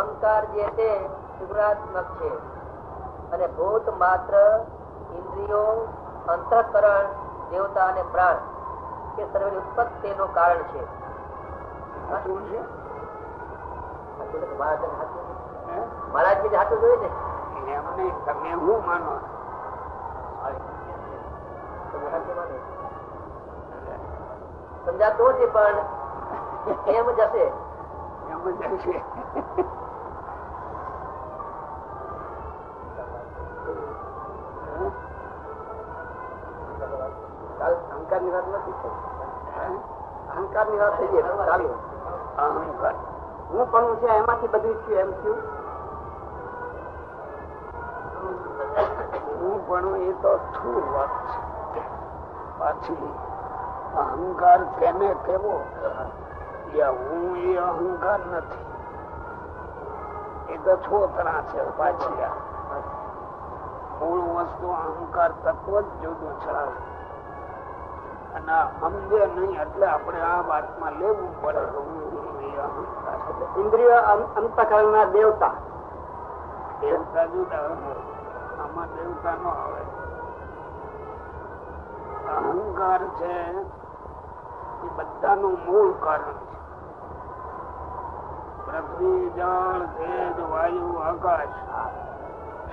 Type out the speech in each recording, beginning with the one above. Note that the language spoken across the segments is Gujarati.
અહંકાર જે તે ત્રિગુણાત્મક છે અને ભૂત માત્ર ઇન્દ્રિયો, અંતઃકરણ, દેવતા અને પ્રાણ એ સર્વની ઉત્પત્તિનું કારણ છે. મહારાજ હાથું જોયું ને એમને તમે શું માનો? સમજાતું નથી પણ એમ જશે. એમ જશે. અહંકાર ની વાત નથી થઈ. અહંકાર ની વાત થઈ ગઈ. અહંકાર હું પણ છે એમાંથી બધું થયું એમ થયું. હું પણ એ તો સ્થૂળ વાત છે. પાછી અહંકાર કેને કેવો? હું એ અહંકાર નથી. એ તો છોતરા છે. પાછી મૂળ વસ્તુ અહંકાર તત્વ જ જુદું છળાવે અને સમજે નહીં એટલે આપણે આ વાતમાં લેવું પડે. ઇન્દ્રિય અંતઃકરણ ના દેવતા. દેવતા જુદા, આમાં દેવતા નો આવે. અહંકાર છે એ બધાનું મૂળ કારણ છે. પૃથ્વી, જળ, તેજ, વાયુ, આકાશ,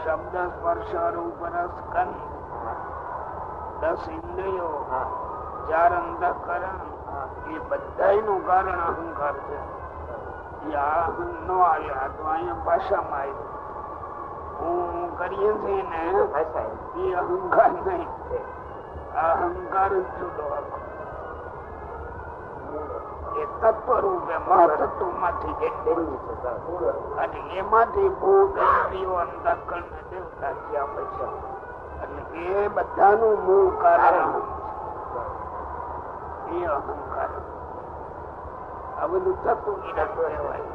શબ્દ, સ્પર્શ, રૂપ, રસ, ગંધ, 10 ઇન્દ્રિયો, 4 અંતઃકરણ, એ બધાનું કારણ અહંકાર છે. નો આવ્યા તો અહીંયા ભાષામાં આવ્યું. હું કરીએ છીએ ને એ અહંકાર નહીં. અહંકાર જ જુદો આખો. એ તત્વ રૂપે મહતત્વ માંથી અને એમાંથી ભૂત, ઇન્દ્રિયો, અંતઃકરણ ને દેવતા થયા પછી એટલે એ બધાનું મૂળ કારણ એ અહંકાર. આ બધું થતું કહેવાય.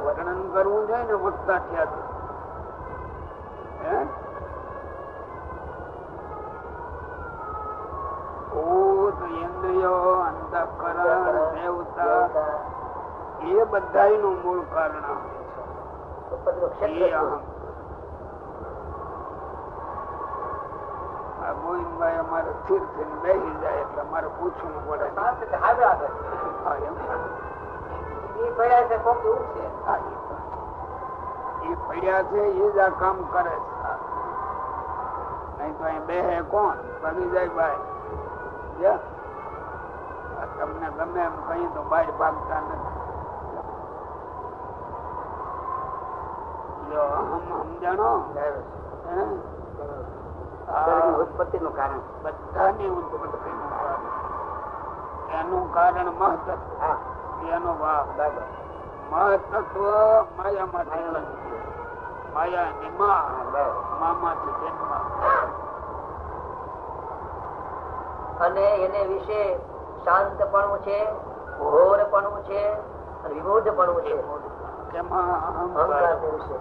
વર્ણન કરવું છે ને વક્તા થયા ભૂત, ઇન્દ્રિયો, અંતઃકરણ, દેવતા એ બધાનું મૂળ કારણ ગોવિંદભાઈ અમારે સ્થિર થઈને બેસી જાય એટલે અમારે પૂછવું પડે. એ પડ્યા છે એ જ આ કામ કરે છે. નહી તો અહીં બેહે કોણ? બની જાય ભાઈ. તમને ગમે એમ કહી તો બહાર ભાગતા નથી. સમજાણો? ઉત્પત્તિ નું કારણ, બધાની ઉત્પત્તિ નું કારણ. એનું કારણ મહતત્વ, એનો ભાવ. મહતત્વ માયામાં, માયાની મામાંથી જન્મ. અને એને વિશે શાંતપણું છે, ઘોરપણું છે, વિમોઢપણું છે. તેમાં અહંકાર વિશે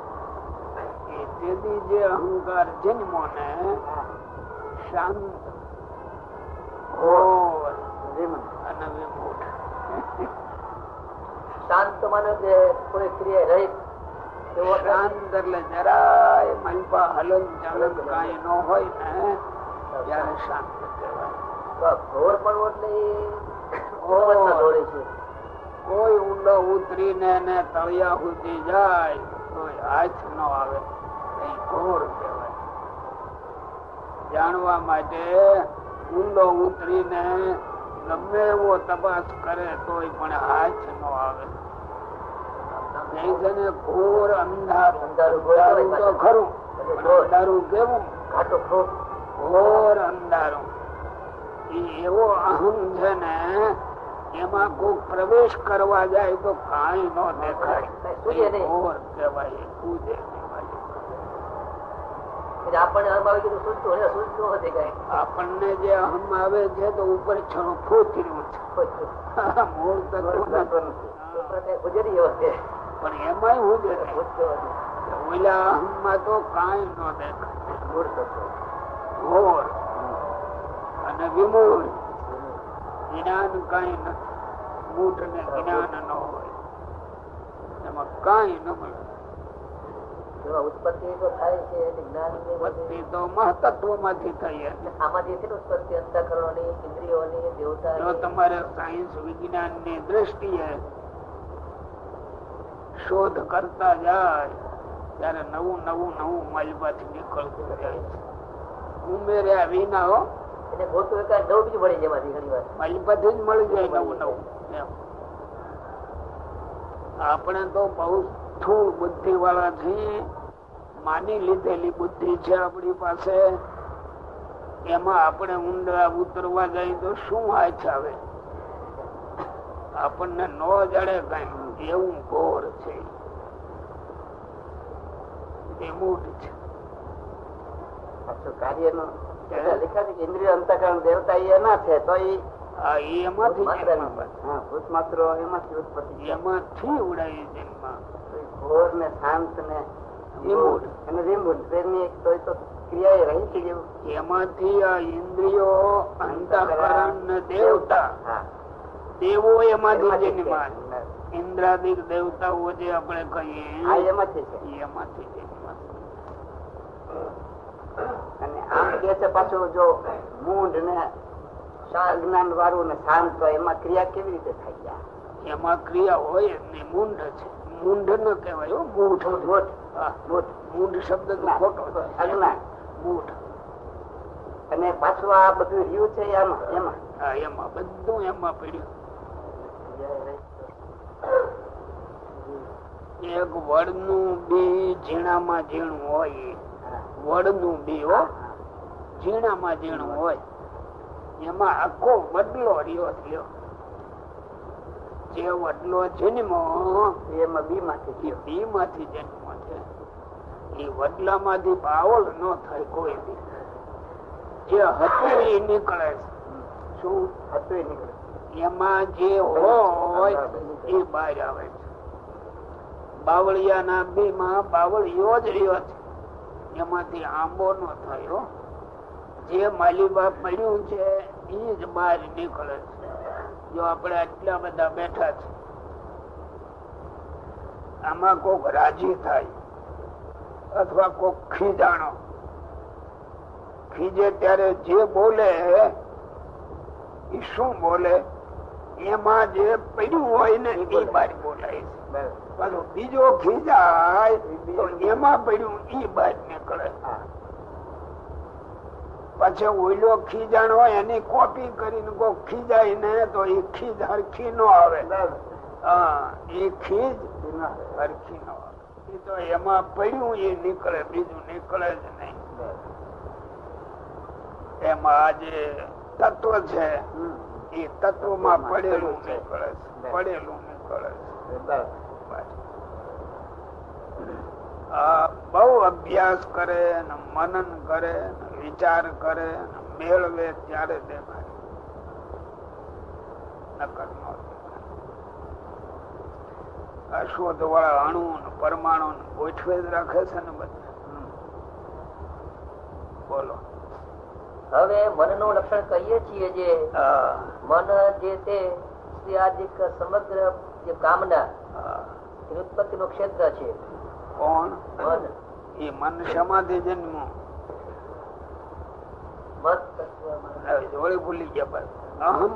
તેથી જે અહંકાર જન્મો ને શાંત, ઘોર અને વિમૂઢ. શાંત માનો કે કોઈ ક્રિયા રહિત. શાંત એટલે જરાય મનપા હલન ચલન કઈ ન હોય ને ત્યારે શાંત કહેવાય. ઘોર પણ એટલે કોઈ ઊંડો ઉતરીને તળિયા સુધી જાય તો હાથ ન આવે, ઘોર કહેવાય. જાણવા માટે ઊંડો ઉતરીને ગમે એવો તપાસ કરે તોય પણ હાથ ન આવે. ઘોર અંધારું. અંધારું તો ખરું, અંધારું કેવું? ઘોર અંધારું. એવો અહમ છે ને એમાં કોઈ પ્રવેશ કરવા જાય તો કઈ ન દેખાય. ઘોર કહેવાય. આપણને જે અહમ આવે છે તો ઉપર છણો ફૂટ્યું છે. મૂળ પણ એમાં ઓલા અહમ માં તો કઈ ન દેખાય. ઘોર અને વિમૂઢ. જ્ઞાન કઈ નથી. મૂઢ ને જ્ઞાન ન હોય એમાં કઈ ન મળે. ઉત્પત્તિ તો થાય છે જ્ઞાન ઉત્પત્તિ તો મહતત્વ માંથી થઈ. આમાંથી છે ને ઉત્પત્તિ અંતઃકરણોની, ઇન્દ્રિયોની, દેવતા. જો તમારે સાયન્સ વિજ્ઞાન ની દ્રષ્ટિએ શોધ કરતા જાય ત્યારે નવું નવું નવું માલમાંથી નીકળતું જાય છે. ઉમેર્યા વિના હો એને ગોતું એકાદ નવું બીજું મળી જાય એમાંથી ઘણી વાર માલમાંથી જ મળી જાય નવું નવું. આપણે તો બહુ સ્થૂળ બુદ્ધિ વાળા છીએ. માની લીધેલી બુદ્ધિ છે આપણી પાસે. એમાં આપણે ઊંડા ઉતરવા જાય તો શું હાથ આવે? આપણને ન જડે કઈ એવું ઘોર છે. એ મૂઢ છે. કાર્યનો લખ્યા છે કે ઇન્દ્રિય અંતઃકરણ દેવતા એના છે તો એમાંથી એમાંથી ઉડાય જન્મ. ઘોર ને શાંત ને ક્રિયા રહી છે જેવું. એમાંથી આ ઇન્દ્રિયો અંતઃકરણ ને દેવતા દેવો એમાંથી જન્મ. ઇન્દ્રાદિક દેવતાઓ જે આપણે કહીએ એમાંથી છે. એમાંથી જન્મ. અને આમ કે છે પાછું જો મૂંઢ ને અજ્ઞાન વાળું ને શાંત હોય એમાં ક્રિયા કેવી રીતે થઈ જાય? એમાં ક્રિયા હોય ને મૂંઢ છે. મૂંઢ ન કહેવાય મૂઢ. મૂઢ શબ્દ તો ખોટો. અજ્ઞાન મૂઢ. અને પાછું આ બધું રહ્યું છે એમાં એમાં બધું એમાં પડ્યું. એક વડ નું બી ઝીણામાં ઝીણું હોય. વડ નું બી ઝીણામાં ઝીણું હોય. એમાં આખો વડલો રહ્યો થયો. જે વડલો જન્મો એમાં બી માંથી જન્મ છે. એ વડલા માંથી બાવળ ન થાય કોઈ બી. જે હતું એ નીકળે છે. શું હતું એ નીકળે? એમાં જે હોય એ બહાર આવે છે. બાવળિયાના બી માં બાવળિયો જ રહ્યો છે. એમાંથી આંબો નો થયો. જે માલીબા પડ્યું છે એ જ બહાર નીકળે છે. જો આપણે આટલા બધા બેઠા છે આમાં કોક રાજી થાય અથવા કોક ખીજાણો. ખીજે ત્યારે જે બોલે એ શું બોલે? એમાં જે પડ્યું હોય ને એ બહાર બોલાય છે. બીજો ખીજાય તો એમાં પડ્યું એ બહાર નીકળે. પછી ઓઈલો ખીજાણ હોય એની કોપી કરીને કોઈ ખીજાય ને તો એ ખીજ હરખી નો આવે. એ ખીજ હરખી નો આવે. એ તો એમાં પડ્યું એ નીકળે, બીજું નીકળે જ નહીં. એમાં આ જે તત્વ છે એ તત્વ માં પડેલું નીકળે છે. પડેલું નીકળે છે. બહુ અભ્યાસ કરે ને મનન કરે ને વિચાર કરે ને મેળવે ત્યારે દેખાય. નકર ન દેખાય. આ શોધ વાળા અણુ ને પરમાણુ ગોઠવે જ રાખે છે ને બધા. બોલો. હવે મન નું લક્ષણ કહીએ છીએ જે મન જે તે સમગ્ર જે કામના ઉત્પત્તિ નું ક્ષેત્ર છે. કોણ? મન. એ મન સમાધિ જન્મ જોડે ભૂલી ગયા. અહમ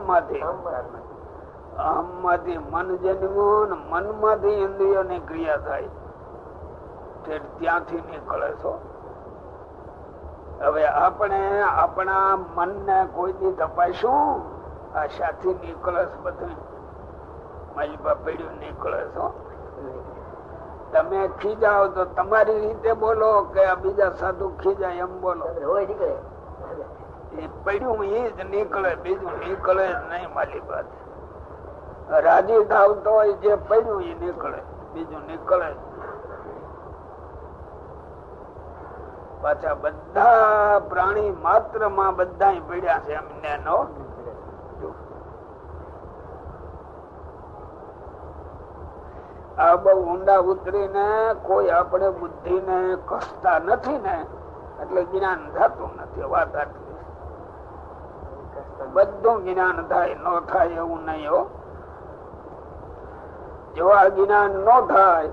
માંથી મન જન્મો ને મન માંથી ઇન્દ્રિયો ની ક્રિયા થાય. ત્યાંથી નીકળે છો. હવે આપણે આપણા મન ને કોઈ દી તપાસું? આ સાથી નીકળે છે બધું. માલિબા પડ્યું નીકળે છો. તમે ખીજાવ તો તમારી રીતે બોલો કે આ બીજા સાધુ ખીજાય એમ બોલો. એ પડ્યું એ જ નીકળે, બીજું નીકળે જ નહીં. માલિબા રાજી થાવ તો જે પડ્યું એ નીકળે, બીજું નીકળે જ. પાછા બધા પ્રાણી માત્ર માં બધા પડ્યા છે એમને નો. આ બહુ ઊંડા ઉતરીને કોઈ આપણે બુદ્ધિ ને કસતા નથી ને એટલે જ્ઞાન થતું નથી. વાત આટલી. બધું જ્ઞાન થાય, ન થાય એવું નહીં હો. જો આ જ્ઞાન ન થાય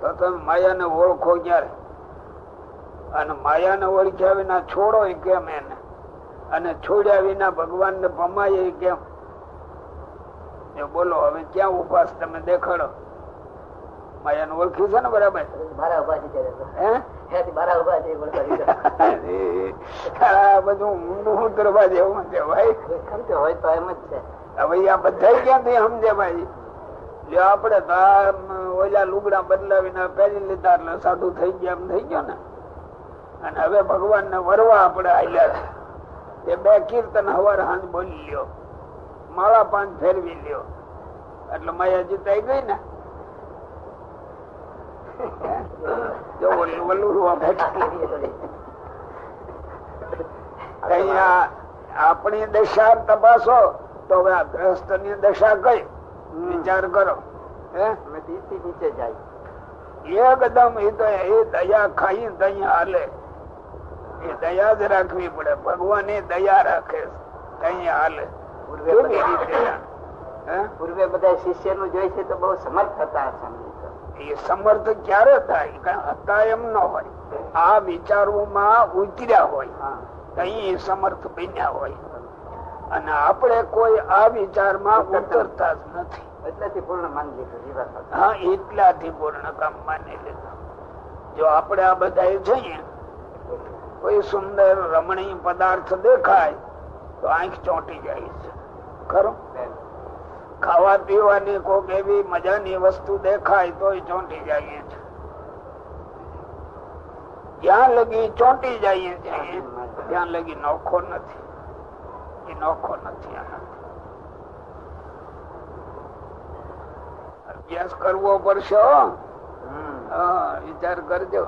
તો તમે માયાને ઓળખો ક્યારે? અને માયાને ઓળખ્યા વિના છોડો કેમ એને? અને છોડ્યા વિના ભગવાન ને પમાય કેમ? બોલો હવે ક્યાં ઉભા તમે દેખાડો. માયાને ઓળખ્યું છે ને બરાબર? બધું ઊંડું ઉતરવા જેવું છે ભાઈ. હોય તો એમ જ છે. હવે આ બધા ક્યાંથી સમજે ભાઈ? જો આપડે તો ઓલા લુગડા બદલાવીને પહેરી લીધા એટલે સાધુ થઈ ગયા એમ થઈ ગયો ને. અને હવે ભગવાન ને વરવા આપડે આલ્યા છે. બે કીર્તન હવાર હાંજ બોલી લ્યો, માળા પાંચ ફેરવી લ્યો એટલે માયા જીતાઈ ગઈ ને. આપણી દશા તપાસો તો હવે આ ગ્રસ્ત ની દશા કઈ વિચાર કરો. નીચે જાય એકદમ એ તો એ દયા ખાઈ દયા હાલે. એ દયા જ રાખવી પડે. ભગવાન એ દયા રાખે દયા હાલે. પૂર્વે બધા શિષ્ય નું જોઈ છે તો બહુ સમર્થ હતા. એ સમર્થ ક્યારે થાય? હતા એમ ન હોય. આ વિચારોમાં ઉતર્યા હોય કઈ સમર્થ બન્યા હોય. અને આપણે કોઈ આ વિચારમાં ઉતરતા જ નથી. એટલાથી પૂર્ણ માની લીધું. હા, એટલાથી પૂર્ણ કામ માની લીધું. જો આપણે આ બધા જઈએ, કોઈ સુંદર રમણીય પદાર્થ દેખાય તો આંખ ચોંટી જાય છે ખરો. ખાવા પીવાની કોઈક એવી મજાની વસ્તુ દેખાય તો ચોંટી જાય છે. જ્યાં લગી ચોંટી જાય છે ત્યાં લગી નોખો નથી. એ નોખો નથી. અભ્યાસ કરવો પડશે. વિચાર કરજો.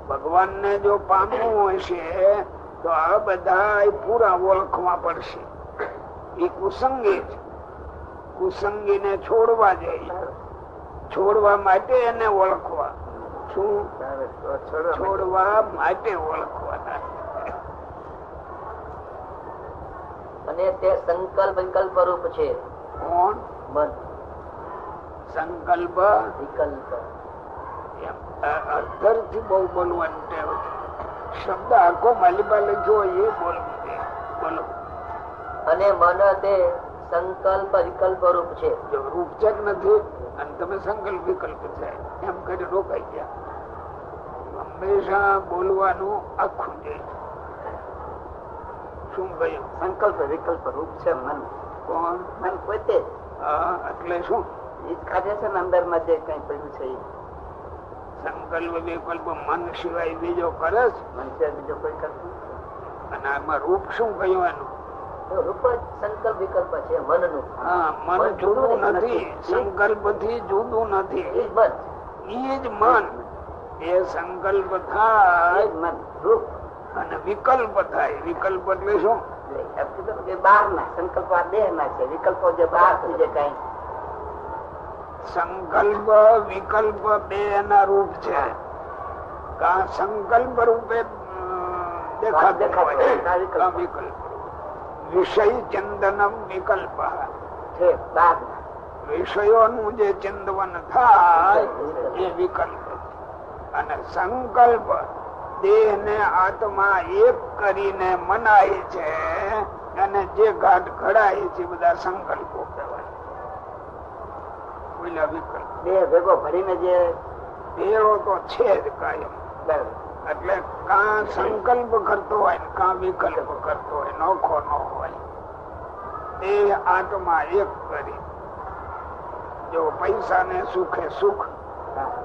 ભગવાન ને જો પામવું હશે તો આ બધા પૂરા ઓળખવા પડશે. એ કુસંગી છે. કુસંગી ને છોડવા જોઈએ. છોડવા માટે એને ઓળખવા. શું? છોડવા માટે ઓળખવાના. અને તે સંકલ્પ વિકલ્પ રૂપ છે. કોણ? મન. સંકલ્પ વિકલ્પ અર્ધર થી બહુ બોલવાનું ટેવ. શબ્દ આખો માલિબા લખ્યો એ બોલવું છે. બોલો. અને મન તે સંકલ્પ વિકલ્પ રૂપ છે. જો રૂપ છે નથી અને તમે સંકલ્પ વિકલ્પ છે એમ કરી રોકાઈ ગયા. હંમેશા બોલવાનું આખું છે. શું કહ્યું? સંકલ્પ વિકલ્પ રૂપ છે મન. કોણ? મન પોતે. એટલે શું? એ કાઢે છે ને અંદર માં જે કઈ પડ્યું છે. સંકલ્પ વિકલ્પ મન સિવાય બીજો કરે છે? મન સિવાય બીજો કોઈ કરતું. અને આમાં રૂપ શું કહ્યું એનું? રૂપ જ સંકલ્પ વિકલ્પ છે મન નું. હા, મન જુદું નથી. સંકલ્પ થી જુદું નથી. એ જ મન. એ સંકલ્પ થાય મન રૂપ અને વિકલ્પ થાય. વિકલ્પ એટલે શું? બહાર ના સંકલ્પ દેહ ના છે. વિકલ્પો જે બહાર થી જે કઈ સંકલ્પ વિકલ્પ બે એના રૂપ છે. સંકલ્પ રૂપે દેખાતા વિકલ્પ. વિષય ચંદનમ વિકલ્પ. વિષયોનું જે ચંદવન થાય એ વિકલ્પ. અને સંકલ્પ દેહ ને આત્મા એક કરીને મનાય છે. અને જે ઘાટ ઘડાય છે બધા સંકલ્પો કહેવાય. વિકલ્પ દેહ ભેગો ભરીને જે ભેળો તો છે જ કાયમ. એટલે કા સંકલ્પ કરતો હોય ને કા વિકલ્પ કરતો હોય. નોખો ન હોય. દેહ આત્મા એક કરી. જો પૈસા ને સુખે સુખ,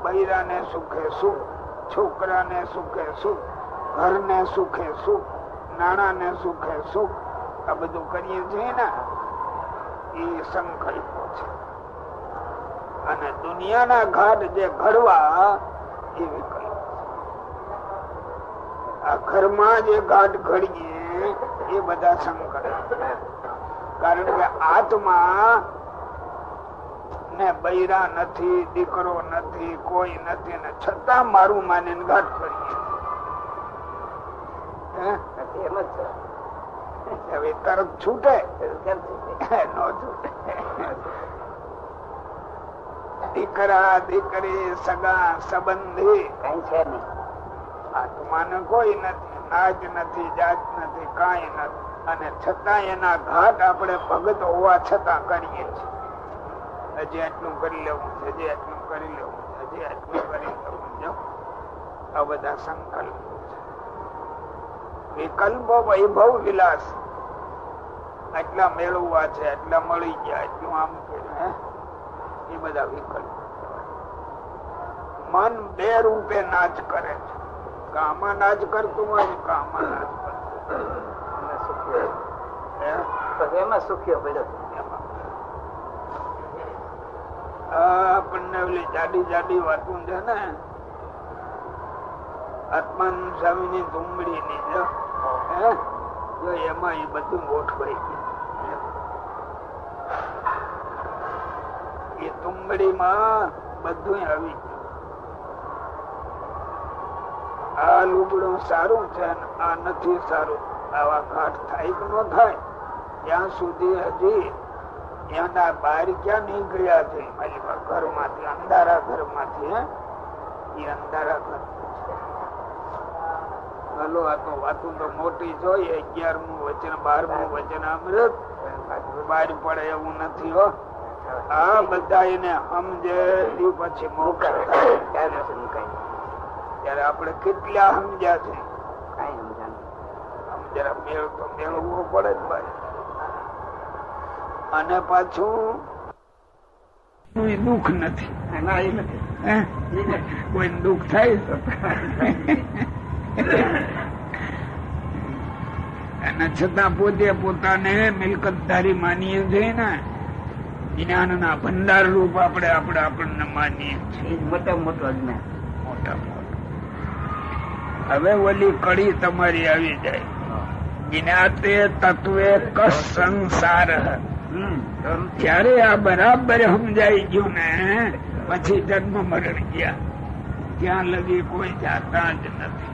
બૈરા ને સુખે સુખ, છોકરા ને સુખે સુખ, ઘર ને સુખે સુખ, નાણા ને સુખે સુખ, આ બધું કરીએ છીએ ને એ સંકલ્પો છે. અને દુનિયાના ઘાટ જે ઘડવા એ વિકલ્પ. આ ઘરમાં જે ઘાટ ઘડીએ એ બધા સંકલ્પ. કારણ કે આત્મા ને બૈરા નથી, દીકરો નથી, કોઈ નથી, ને છતાં મારું માને ઘાટ કરીએ. એમ જ છે. હવે તરત છૂટે કેમ છે? નો છૂટે. દીકરા દીકરી સગા સંબંધી કઈ છે નહીં. આત્માને કોઈ નથી, નાજ નથી, જાત નથી, કાંઈ નથી. અને છતાં એના ઘાટ આપણે ભગત હોવા છતાં કરીએ છીએ. હજી આટલું કરી લેવું છે, હજી આટલું કરી લેવું છે, હજી આટલું કરી લેવું છે. આ બધા સંકલ્પ વિકલ્પો, વૈભવ, વિલાસ. આટલા મેળવવા છે, આટલા મળી ગયા, એટલું આમ કર્યું, એ બધા વિકલ્પ. મન બે રૂપે નાચ કરે છે. કામાં નાચ કરતું હોય, કામાં નાચ કરતું એમાં સુખ્યો પડ્યો. આપણને ઓલી જાડી જાડી વાતું છે ને, આત્માનંદ સ્વામી ની તુંબડી ની જો એમાં એ બધું ગોઠવાઈ ગયું. એ તુંબડી માં બધું આવી ગયું. આ લુગડું સારું છે, આ નથી સારું. આવા ઘાટ થાય કે ન થાય ત્યાં સુધી હજી એના બહાર ક્યાં નીકળ્યા છે ઘર માંથી, અંધારા ઘર માંથી. એ અંધારા ઘર હલો, આ તો વાતું તો મોટી જોઈએ. 11મું વચન 12મું વચન અમૃત બહાર પડે એવું નથી હો. આ બધા એને સમજે પછી મોકલ ત્યારે આપણે કેટલા સમજ્યા છે. કઈ સમજાય જરા મેળ તો મેળવવો પડે જ ભાઈ. અને પાછું કોઈ દુઃખ નથી. કોઈ દુઃખ થાય તો અને છતાં પોતે પોતાને મિલકતધારી માનીએ છીએ ને. જ્ઞાનના ભંડાર રૂપ આપણને માનીએ છીએ. મોટા મોટો અજ્ઞાન. મોટા મોટો. હવે ઓલી કડી તમારી આવી જાય. જ્ઞાતે તત્વે કસ સંસાર. ત્યારે આ બરાબર સમજાઈ ગયું ને પછી જન્મ મરણ ગયા. ત્યાં લગી કોઈ જાતા જ નથી.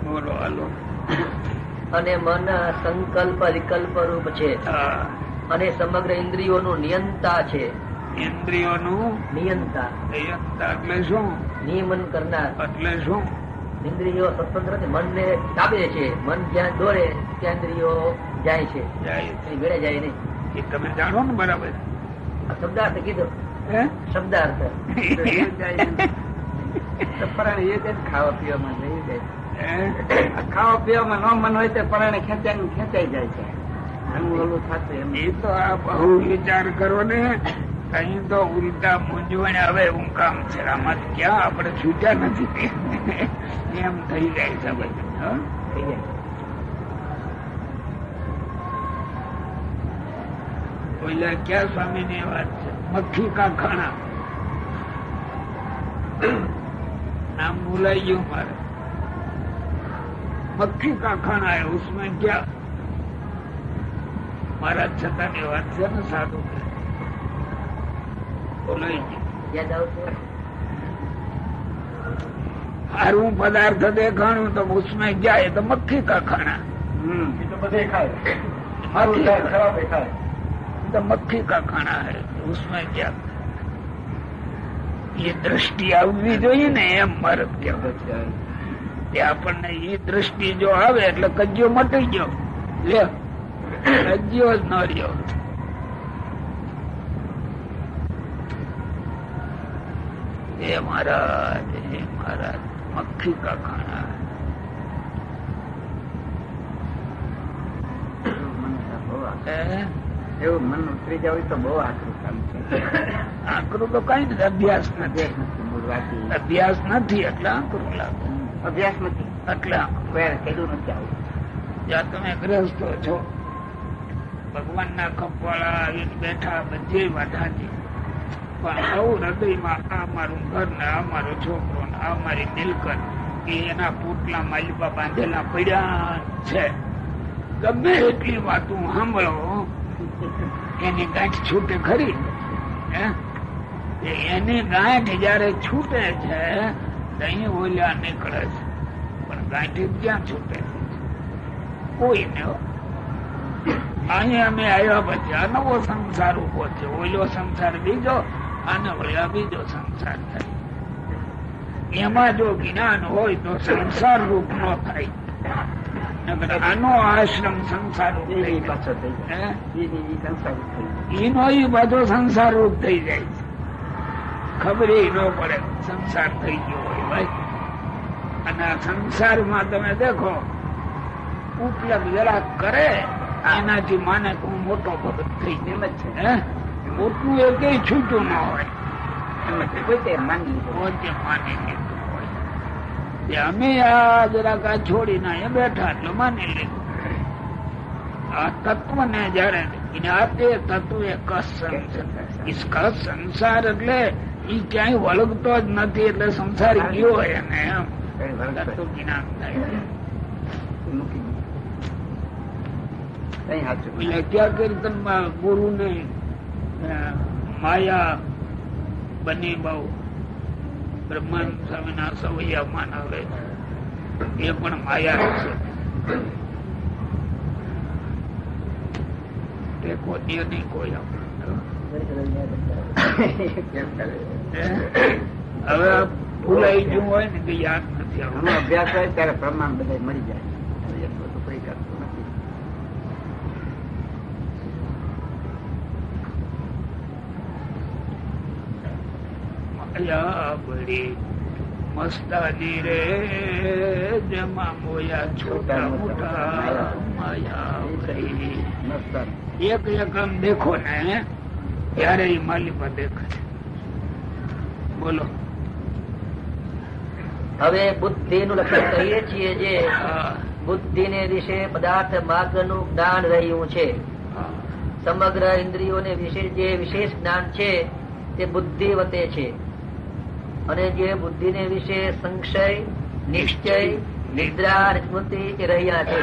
બોલો હાલો. અને મન સંકલ્પ વિકલ્પ રૂપ છે અને સમગ્ર ઇન્દ્રિયોનું નિયંતા છે. ઇન્દ્રિયોનું નિયંતા એટલે શું? નિયમન કરનાર. એટલે શું? ઇન્દ્રિયો સ્વતંત્ર મનને તાબે છે. મન જ્યાં દોડે ત્યાં ઇન્દ્રિયો જાય છે, વેળે જાય નહીં. એ તમે જાણો ને બરાબર. શબ્દાર્થ કીધો. શબ્દાર્થ ખાવા પીવામાં જઈ જાય. ખાવા પીવામાં ન મન હોય તો પરાણે ખેંચાઈ જાય છે. એ તો આ બહુ વિચાર કરો ને. અહીં તો ઉલટા મૂંઝવણ આવે એવું કામ છે. આમાં ક્યાં આપણે છૂટ્યા નથી એમ થઈ જાય છે બધું. ઓલા ક્યાં સ્વામી ની વાત છે? મક્ખી કા ખાણા. નામ ભૂલાઈ ગયું મારે. મક્ખી કા ખાણા है उसमें क्या? મારા છતાની વાત છે ને. સાધુ સારું પદાર્થ દેખાણું તો उसमें क्या है? તો મક્ખી કા ખાણા. બધે ખાય. तो मक्खी का खाना है, उसमें क्या? ये दृष्टि આવવી જોઈએ ને. એમ મારે કહેવાય. આપણને એ દ્રષ્ટિ જો આવે એટલે કજ્યો મટી ગયો. લે કજ્યો જ ન રહ્યો. हे महाराज मक्खी का खाना. એવું મન ઉતરી જવું તો બહુ આકરું કામ છે. આકરું તો કઈ નથી. અભ્યાસ નથી. અભ્યાસ નથી એટલે આકરું લાગે. અભ્યાસ નથી એટલે કીધું નથી આવું. જ્યાં તમે ગ્રસ્તો છો, ભગવાન ના કપવાળા આવીને બેઠા, બધી વાત હાજી. પણ આવું હૃદયમાં આ મારું ઘર ને આ મારો છોકરો ને આ મારી મિલકત એ એના પોટલા માલિકા બાંધેલા પડ્યા છે. ગમે એટલી વાતું સાંભળો એની ગાંઠ છૂટે ખરી. એની ગાંઠ જયારે છૂટે છે અહીં ઓલ્યા નીકળે છે, પણ ગાંઠી ક્યાં છૂટે છે? કોઈ ને. અહીંયા અમે આવ્યા પછી આ નવો સંસાર ઉભો છે, ઓલો સંસાર બીજો, આને વળ્યા બીજો સંસાર થાય. એમાં જો જ્ઞાન હોય તો સંસાર રૂપ નો થાય, આનો આશ્રમ સંસાર રૂપ થઈ એનો એ બધો સંસાર રૂપ થઈ જાય છે. ખબર ન પડે સંસાર થઈ ગયો હોય ભાઈ. અને આ સંસારમાં તમે દેખો ઉપલબ્ધ જરા કરે એનાથી માને હું મોટો ભગત થઈ ગયો. મોટું એ કઈ છૂટું ન હોય, પોતે માની લીધું હોય. અમે આ જરાક આ છોડીને અહીંયા બેઠા એટલે માની લીધું. આ તત્વ ને જયારે આ તે તત્વ એક સંસાર એટલે ઈ ક્યાંય વળગતો જ નથી, એટલે સંસાર ગયો હોય એને એમ તત્વ જ્ઞાન થાય. ક્યાં કીર્તનમાં ગુરુ ને માયા બની બહુ બ્રહ્માંડ સ્વામી ના સવૈયા માનવે એ પણ માયા છે. ટેકો દે નહીં કોઈ હવે ભૂલાઈ ગયું હોય ને કે યાદ નથી આવતું. અભ્યાસ હોય ત્યારે પ્રમાણ બધા મળી જાય. મસ્તાની રે જેમાં મોયા છોટા મોટા માયા એક એક આમ દેખો ને ત્યારે એ માલિકા દેખે છે. બોલો. હવે બુદ્ધિ નું લક્ષણ કહીએ છીએ જે બુદ્ધિ ને વિશે પદાર્થ માર્ગ નું જ્ઞાન રહ્યું છે. સમગ્ર ઇન્દ્રિયોને વિશે જે વિશેષ જ્ઞાન છે તે બુદ્ધિ વતે છે, અને જે બુદ્ધિ ને વિશે સંશય, નિશ્ચય, નિદ્રા, સ્મૃતિ એ રહ્યા છે.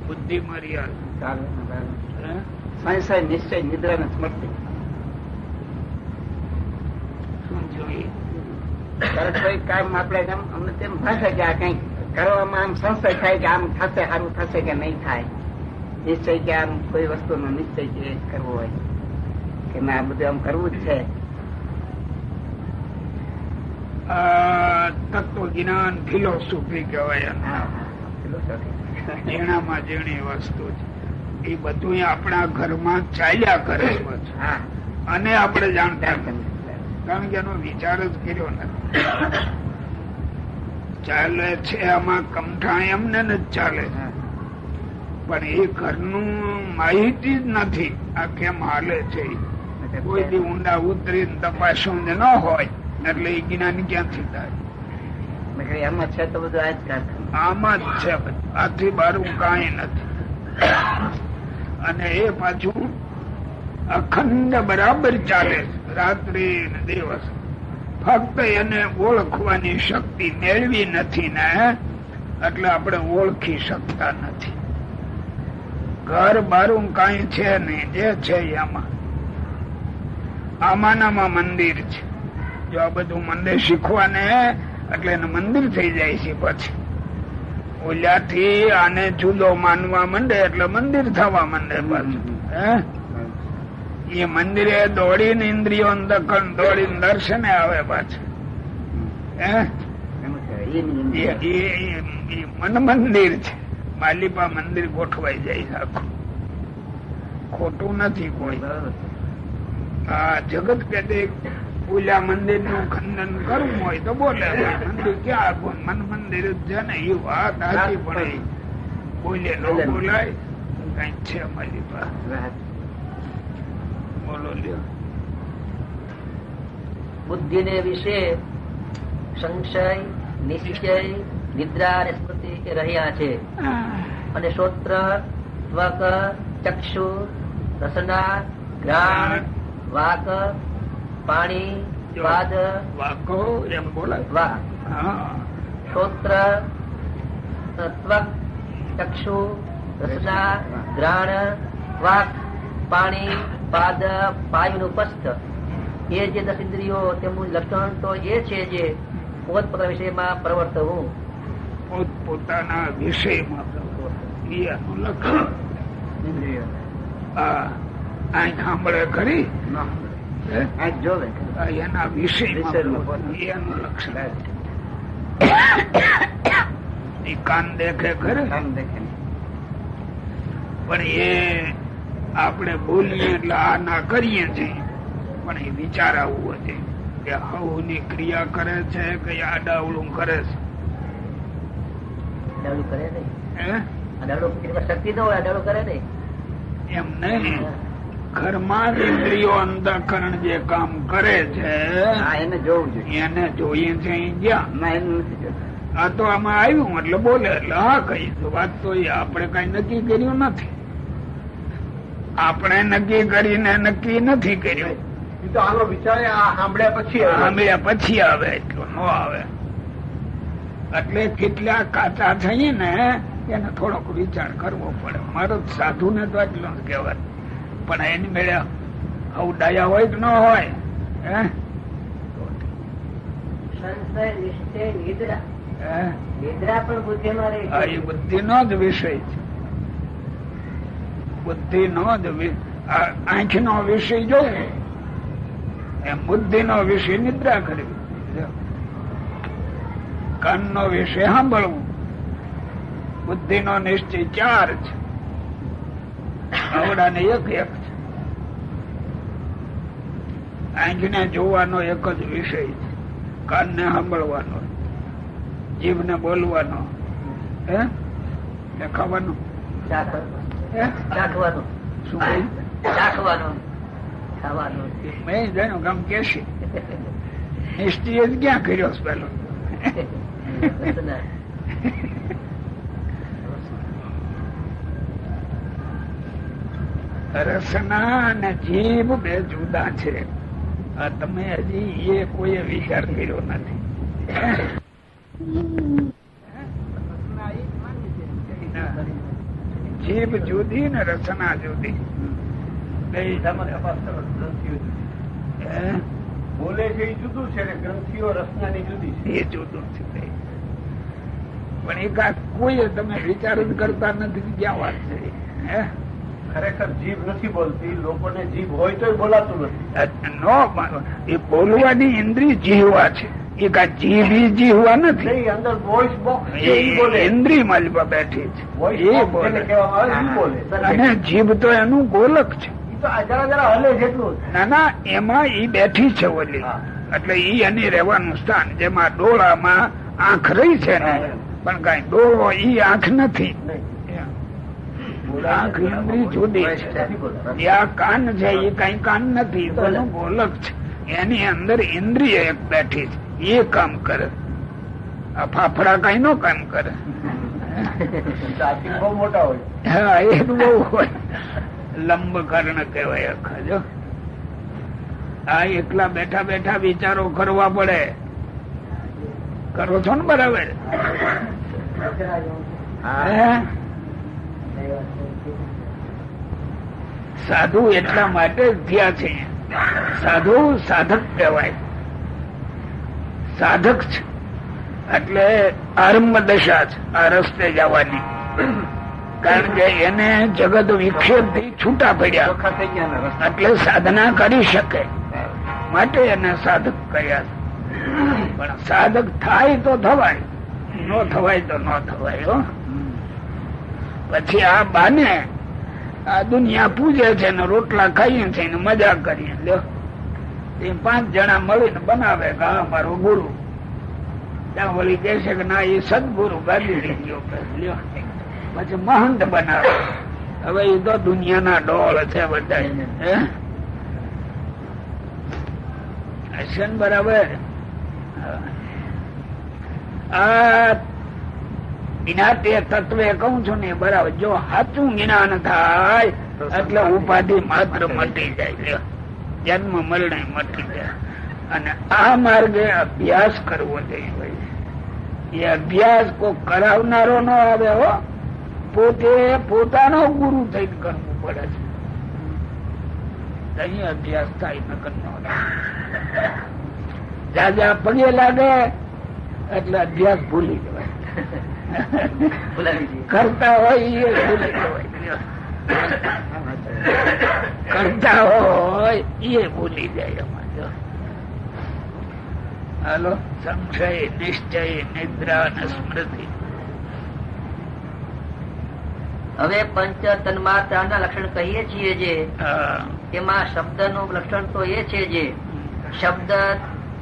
બુદ્ધિ મારી સંશય, નિશ્ચય, નિદ્રા ને સ્મૃતિ શું જોઈએ? કોઈ કામ આપણે અમને તેમ થશે કે આ કઈક કરવામાં આમ સંશય થાય કે આમ થશે, સારું થશે કે નહીં થાય. નિશ્ચય કે આમ કોઈ વસ્તુ નો નિશ્ચય કે કરવો હોય કે ના આ બધું આમ કરવું જ છે. તત્વ જ્ઞાન ફિલોસોફી કહેવાય. ઝીણામાં ઝીણી વસ્તુ છે એ બધું આપણા ઘરમાં ચાલ્યા કરે છે અને આપણે જાણતા કારણ કે એનો વિચાર જ કર્યો નથી. ચાલે છે આમાં કમઠા એમને જ ચાલે છે, પણ એ ઘરનું માહિતી જ નથી આ કેમ હાલે છે. કોઈ દી ઊંડા ઉતરી તપાસું ન હોય એટલે એ જ્ઞાન ક્યાંથી થાય? એમાં છે તો બધું આજ આમાં જ છે, આથી બારું કઈ નથી. અને એ પાછું અખંડ બરાબર ચાલે રાત્રિ ને દિવસ. ફક્ત એને ઓળખવાની શક્તિ મેળવી નથી ને એટલે આપણે ઓળખી શકતા નથી. ઘર બારું કઈ છે નહીં, જે છે એમાં આમાંનામાં મંદિર છે. જો આ બધું મંદિર શીખવાને એટલે એને મંદિર થઈ જાય છે. પછી ઓલ્યાથી આને જુદો માનવા માંડે એટલે મંદિર થવા માંડે. પાછું એ મંદિરે દોડીને ઇન્દ્રિયો દખણ દોડીને દર્શને આવે પાછું. મન મંદિર છે. માલિપા મંદિર ગોઠવાઈ જાય છે આખું. ખોટું નથી કોઈ. આ જગત કે પૂજા મંદિર નું ખંડન કરવું હોય તો બોલે મંદિર ક્યાં આપવું, મન મંદિર છે ને એ વાત સાચી, પણ બોલે ન બોલાય કઈક છે અમારી પાસે. બોલો લ્યો. બુદ્ધિ ને વિશે સંશય, નિશ્ચય, નિદ્રા અને સ્મૃતિ એ રહ્યા છે. અને શ્રોત્ર, ત્વક, ચક્ષુ, રસના, ઘ્રાણ, વાક, પાણી, સ્વાદ, વાકો એમ બોલાય. શ્રોત્ર, ત્વક, ચક્ષુ, રસના, ઘ્રાણ, વાક, પાણી, પાદ પાયુનું પસ્થ એ જે 10 ઇન્દ્રિયો તેમનું લક્ષણ તો એ છે જે પોતપોતાના વિષયમાં પ્રવર્તવું. પોતાના વિષયમાં એનું લક્ષણ. આંખ સાંભળે ખરી જોવે એના વિષયમાં એનું લક્ષણ. એ કાન દેખે ખરે પણ એ આપણે બોલીએ એટલે આ ના કરીએ છીએ પણ એ વિચાર આવવું છે કે હવની ક્રિયા કરે છે કે આડાવડું કરે છે. અડાડું કરે નહીં, હે શક્તિ ન હોય અડાડું કરે નહીં એમ નહીં. ઘરમાં ઇન્દ્રિયો અંતઃકરણ જે કામ કરે છે એને જોવું જોઈએ. એને જોઈએ છે જ્યાં ના એનું નથી જોતું. આ તો આમાં આવ્યું એટલે બોલે એટલે હા કહી તો વાત તો એ આપણે કઈ નક્કી કર્યું નથી. આપણે નક્કી કરીને નક્કી નથી કર્યું. તો આનો વિચાર સાંભળ્યા પછી આવે એટલું ન આવે. એટલે કેટલા કાચા થઈએ ને એને થોડોક વિચાર કરવો પડે. મારો સાધુ ને તો એટલો જ કહેવાય પણ એની મેળે આવું ડાયા હોય કે ન હોય હે એ બુદ્ધિ નો જ વિષય છે. બુદ્ધિ નો જ આંખ નો વિષય જોવો એમ બુદ્ધિ નો વિષય નિદ્રા કરવી. કાન નો વિષય સાંભળવું. બુદ્ધિ નો નિશ્ચય 4 છે. આવડા ને એક છે. આંખ ને જોવાનો એક જ વિષય છે. કાન ને સાંભળવાનો, જીભ ને બોલવાનો, હે ખાવાનું, ચાખવાનું, શું કહ્યું ચાખવાનું, ખાવાનું. મેં જાણ્યું કામ કેશે નિશ્ચય જ ક્યાં કર્યો પેલો. રસના અને જીભ બે જુદા છે. આ તમે હજી એ કોઈ વિચાર કર્યો નથી. જીભ જુદી ને રસના જુદી. બોલે છે એ જુદું છે ને ગ્રંથિઓ રસનાની જુદી છે. એ જુદું છે પણ એકાદ કોઈ તમે વિચાર જ કરતા નથી ક્યાં વાત છે. હે ખરેખર જીભ નથી બોલતી. લોકોને જીભ હોય તો બોલાતું નથી. એ બોલવાની ઇન્દ્રિય જીહવા છે. એ કા જીભ જીહવા નથી. અંદર વોઇસ બોક્સ ઇન્દ્રિય માં બેઠી છે એ બોલે. અને જીભ તો એનું ગોલક છે. જરા જરા હલે જેટલું. ના ના એમાં ઈ બેઠી છે ઓલી. એટલે ઈ એની રહેવાનું સ્થાન. જેમાં ડોળામાં આંખ રહી છે ને પણ કઈ ડોળો ઈ આંખ નથી. આંખ ઇન્દ્રિય જુદી છે. આ કાન છે એ કઈ કાન નથી. એનું ગોલક છે. એની અંદર ઇન્દ્રિય એક બેઠી છે. એ કામ કરે. આ ફાફડા કઈ નો કામ કરે. બહુ મોટા હોય. હા એ બહુ હોય. લંબ કર્ણ કહેવાય આખા. જો આ એકલા બેઠા બેઠા વિચારો કરવા પડે. કરો છો ને બરાબર? સાધુ એટલા માટે જ થયા છે. સાધુ સાધક કહેવાય. સાધક છે એટલે આરંભ દશા છે આ રસ્તે જવાની. કારણ કે એને જગત વિક્ષેપ થી છૂટા પડ્યા એટલે સાધના કરી શકે માટે એને સાધક કર્યા. પણ સાધક થાય તો થવાય, ન થવાય તો ન થવાય. પછી આ બાને આ દુનિયા પૂજે છે ને રોટલા ખાઈએ છે ને મજા કરીએ. લ્યો એ 5 જણા મળીને બનાવે કે આ મારો ગુરુ. ત્યાં વળી કે છે કે ના એ સદગુરુ ગાદી લઈ ગયો. લ્યો પછી મહંત બનાવે. હવે એ તો દુનિયાના ડોળ છે બધા. હશે ને બરાબર? આ જ્ઞાતે તત્વે કઉ છું ને બરાબર. જો સાચું જ્ઞાન થાય એટલે ઉપાધિ માત્ર મટી જાય. જન્મ મરણે મટી જાય. અને આ માર્ગે અભ્યાસ કરવો જોઈએ. એ અભ્યાસ કોઈ કરાવનારો ન આવે હો. પોતે પોતાનો ગુરુ થઈને કરવું પડે છે. અહીં અભ્યાસ થાય નકર ન થાય. જાજા પગે લાગે એટલે અભ્યાસ ભૂલી જવાય. ભૂલાવી દઈએ. કરતા હોય એ ભૂલી જવાય. કરતા હોય એ ભૂલી જાય અમારે. હાલો, સંશય, નિશ્ચય, નિદ્રા અને સ્મૃતિ. હવે પંચ તન્માત્રાના લક્ષણ કહીએ છીએ જે એમાં શબ્દ નું લક્ષણ તો એ છે જે શબ્દ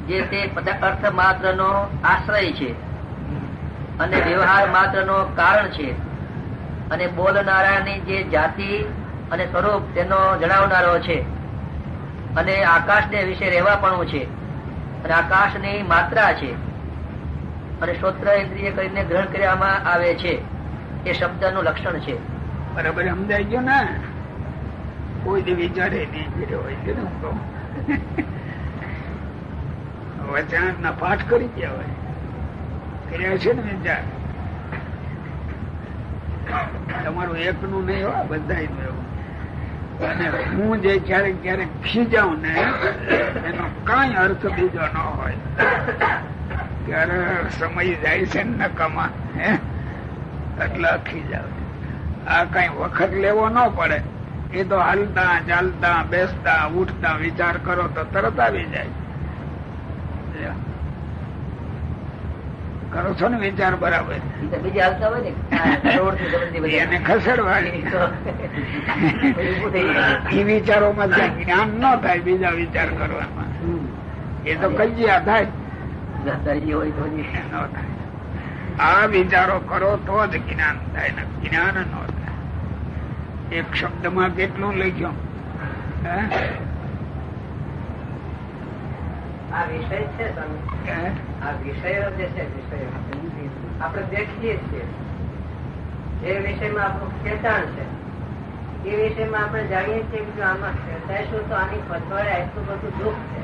જે તે અર્થ માત્ર નો આશ્રય છે અને વ્યવહાર માત્ર નો કારણ છે અને બોલનારાની જે જાતિ અને સ્વરૂપ તેનો જણાવનારો છે અને આકાશ ને વિશે રહેવાપણું છે અને આકાશ ની માત્રા છે અને શ્રોત્ર ઇન્દ્રિય કરીને ગ્રહણ કરવામાં આવે છે. એ શબ્દ નું લક્ષણ છે. બરાબર સમજાઈ ગયો ને? કોઈ વિચારે નહીં કર્યો હોય છે ને. હું કહું વચન ના પાઠ કરી ગયા હોય, કર્યા છે ને વિચાર. તમારું એકનું નહીં હોય, બધા એવું. અને હું જે ક્યારેક ક્યારેક ખીજાઉં ને એનો કઈ અર્થ બીજો ન હોય ત્યારે સમય જાય છે ને નકામા. એટલે ખીજાવ. આ કઈ વખત લેવો ન પડે. એ તો હાલતા ચાલતા બેસતા ઉઠતા વિચાર કરો તો તરત આવી જાય. કરો છો ને વિચાર બરાબર? બીજા હાલતા હોય ને એને ખસેડવાની. એ વિચારોમાં જ્ઞાન ન થાય, બીજા વિચાર કરવામાં એ તો કજિયા થાય. આ વિચારો કરો તો જ જ્ઞાન થાય ને જ્ઞાન ન થાય. એક શબ્દમાં કેટલું લખ્યું? આ વિષય છે, આ વિષયો જે છે આપણે દેખીએ છીએ જે વિષયમાં આપણું ખેંચાણ છે એ વિષયમાં આપણે જાણીએ છીએ કે આમાં ખેંચાઈશું તો આની પછવાડે એટલું બધું દુઃખ છે,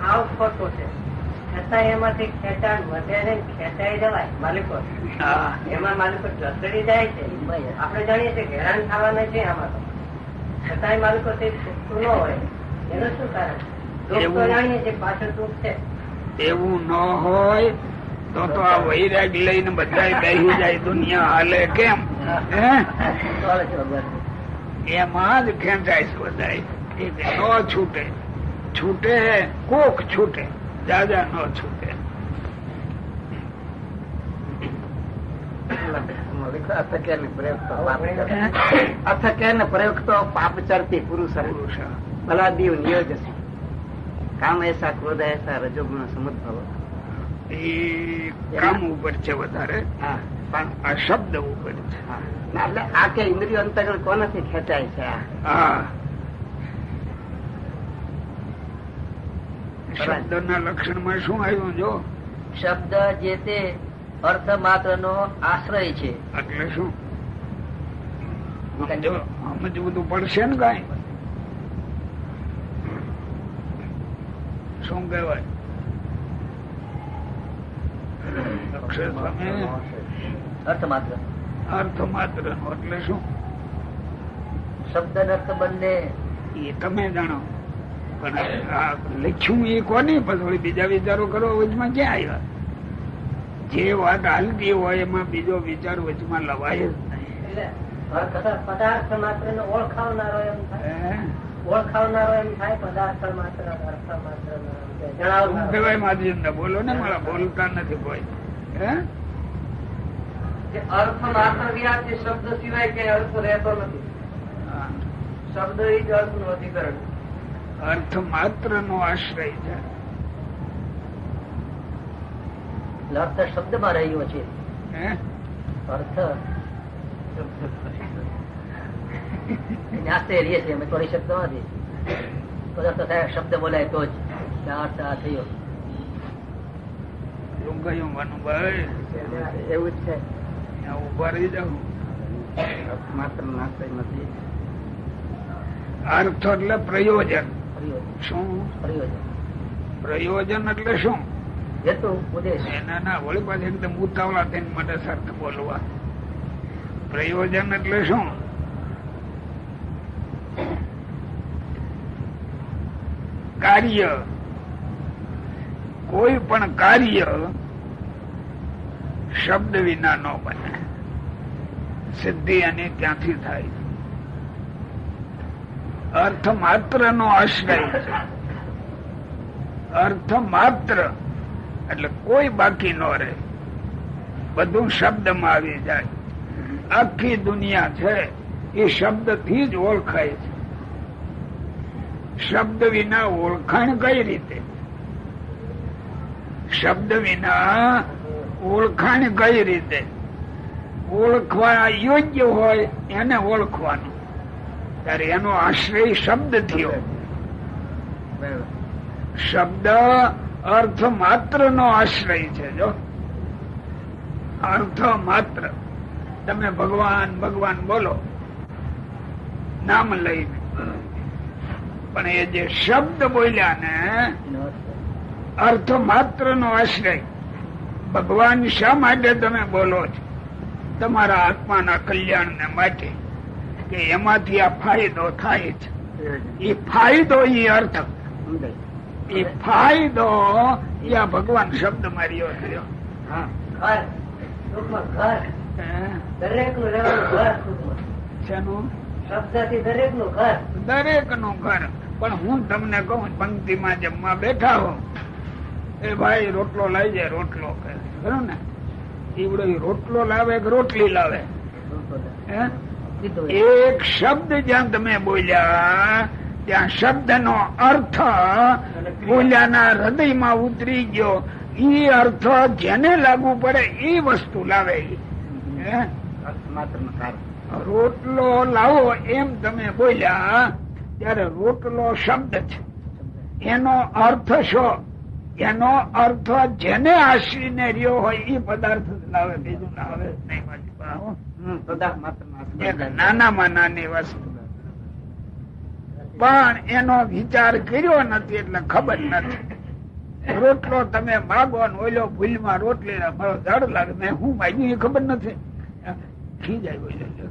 હાવ ખોટું છે, છતાં એમાંથી ખેંચાણ વધે ને ખેંચાઈ જવાય. માલિકો એમાં માલિકો જસડી જાય છે. આપણે જાણીએ છીએ કે હેરાન થવાના છે આમાં તો, છતાંય માલિકો તે છૂટતું ન હોય. એનું શું કારણ? દુઃખ તો જાણીએ છીએ પાછળ દુઃખ છે. એવું ન હોય તો આ વૈરાગ લઈને બધા બેસી જાય. દુનિયા હાલે કેમ? એમાં જ ખેંચાય છે બધા. ન છૂટે. છૂટે કોક છૂટે, દાદા ન છૂટે. પ્રયોગ તો પાપ ચરતી પુરુષ ભલા દીવ નિયોજ કામ એસા ક્રોધ એસા રજોગુણ સમુદ્ભવ. એ કામ ઉપર છે વધારે, પણ આ શબ્દ ઉપર છે. એટલે આ કે ઇન્દ્રિયો અંતર્ગત કોનાથી ખેંચાય છે? શબ્દ ના લક્ષણ માં શું આવ્યું? જો શબ્દ જે તે અર્થ માત્ર નો આશ્રય છે. એટલે શું સમજવું તો પડશે ને? કઈ શું કહેવાય? અર્થ માત્ર. અર્થ માત્ર નો એટલે શું? શબ્દ અર્થ બંને એ તમે જાણો, પણ આ લખ્યું એ કોની? પછી બીજા વિચારો કરો વચમાં ક્યાં આવ્યા? જે વાત હાલતી હોય એમાં બીજો વિચાર વચમાં લવાય જ નહીં. પદાર્થ માત્ર નો ઓળખાવનારો એમ થાય. ઓળખાવનારો એમ થાય પદાર્થ માત્ર અર્થ માત્ર કહેવાય. માધ્યમ બોલો ને, મારા બોલતા નથી કોઈ. અર્થ માત્ર વ્યાજ શબ્દ સિવાય કઈ અર્થ રહેતો નથી. શબ્દ એ જ અર્થ નું અધિકરણ. અર્થ માત્ર નો આશ્રય છે. અર્થ શબ્દ માં રહ્યો છે. અર્થ આશ્રય છે. અમે થોડી શબ્દ માંથી શબ્દ બોલાય તો જ અર્થ આ થયો. એવું જ છે. ઉભા રહી જાવ. માત્ર આશ્રય નથી. અર્થ એટલે પ્રયોજન. શું પ્રયોજન? પ્રયોજન એટલે શું? હેતુ, ઉદ્દેશ. એના ના વળી પાછી એકદમ ઉતાવળા થઈને માટે અર્થ બોલવા. પ્રયોજન એટલે શું? કાર્ય શબ્દ વિના ન બને. સિદ્ધિ અને ત્યાંથી થાય. અર્થ માત્ર નો આશ્રય છે. અર્થ માત્ર એટલે કોઈ બાકી ન રહે, બધું શબ્દમાં આવી જાય. આખી દુનિયા છે એ શબ્દ થી જ ઓળખાય છે. શબ્દ વિના ઓળખાણ કઈ રીતે? શબ્દ વિના ઓળખાણ કઈ રીતે? ઓળખવા યોગ્ય હોય એને ઓળખવાનું, ત્યારે એનો આશ્રય શબ્દ થયો. શબ્દ અર્થ માત્ર નો આશ્રય છે. જો અર્થ માત્ર, તમે ભગવાન ભગવાન બોલો નામ લઈને, પણ એ જે શબ્દ બોલ્યા ને અર્થ માત્ર નો આશ્રય. ભગવાન શા માટે તમે બોલો છો? તમારા આત્માના કલ્યાણ ને માટે, કે એમાંથી આ ફાયદો થાય છે. એ ફાયદો એ અર્થ, એ ફાયદો યા ભગવાન શબ્દ માર્યો થયો. દરેક નું ઘર. પણ હું તમને કહું, પંક્તિમાં જમવા બેઠા હો, એ ભાઈ રોટલો લઈ જાય, રોટલો ખરું ને, એવડો રોટલો લાવે કે રોટલી લાવે? એક શબ્દ જ્યાં તમે બોલ્યા ત્યાં શબ્દ નો અર્થ બોલ્યાના હૃદયમાં ઉતરી ગયો. એ અર્થ જેને લાગુ પડે એ વસ્તુ લાવે. રોટલો લાવો એમ તમે બોલ્યા ત્યારે રોટલો શબ્દ છે, એનો અર્થ શું? એનો અર્થ જેને આશ્રીને રહ્યો હોય એ પદાર્થ લાવે, બીજું ના આવે નહીં. નાનામાં નાની વસ્તુ, પણ એનો વિચાર કર્યો નથી એટલે ખબર નથી. રોટલો તમે માગો ને ઓલો ભૂલમાં રોટલી મારો જડ લાગે, મેં હું માગ્યું એ ખબર નથી, ખીજાય બોલ્યો.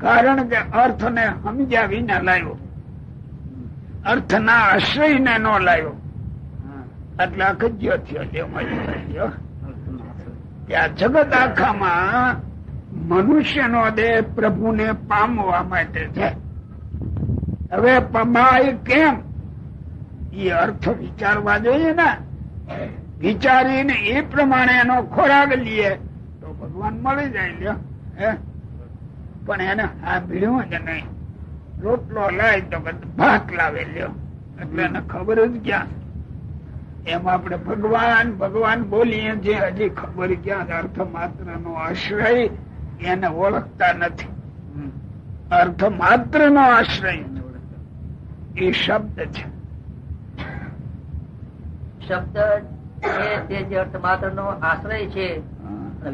કારણ કે અર્થ ને સમજ્યા વિના લાવ્યો, અર્થ ના આશ્રય ને ન લાવ્યો, એટલે આ કજ્યો થયો. ત્યાં જગત આખામાં મનુષ્યનો દેહ પ્રભુને પામવા માટે છે. હવે પમાય કેમ? એ અર્થ વિચારવા જોઈએ ને. વિચારીને એ પ્રમાણે એનો ખોરાક લઈએ તો ભગવાન મળી જાય. લ્યો પણ એને સાંભળ્યું જ નહીં. રોટલો લાય તો ભાત લાવે, લ્યો એટલે એને ખબર જ ક્યાં? એમ આપણે ભગવાન ભગવાન બોલીએ છીએ, હજી ખબર ક્યાં? અર્થ માત્ર નો આશ્રય એને ઓળખતા નથી. અર્થ માત્ર નો આશ્રય એ શબ્દ છે. શબ્દ તે જે અર્થ માત્ર નો આશ્રય છે,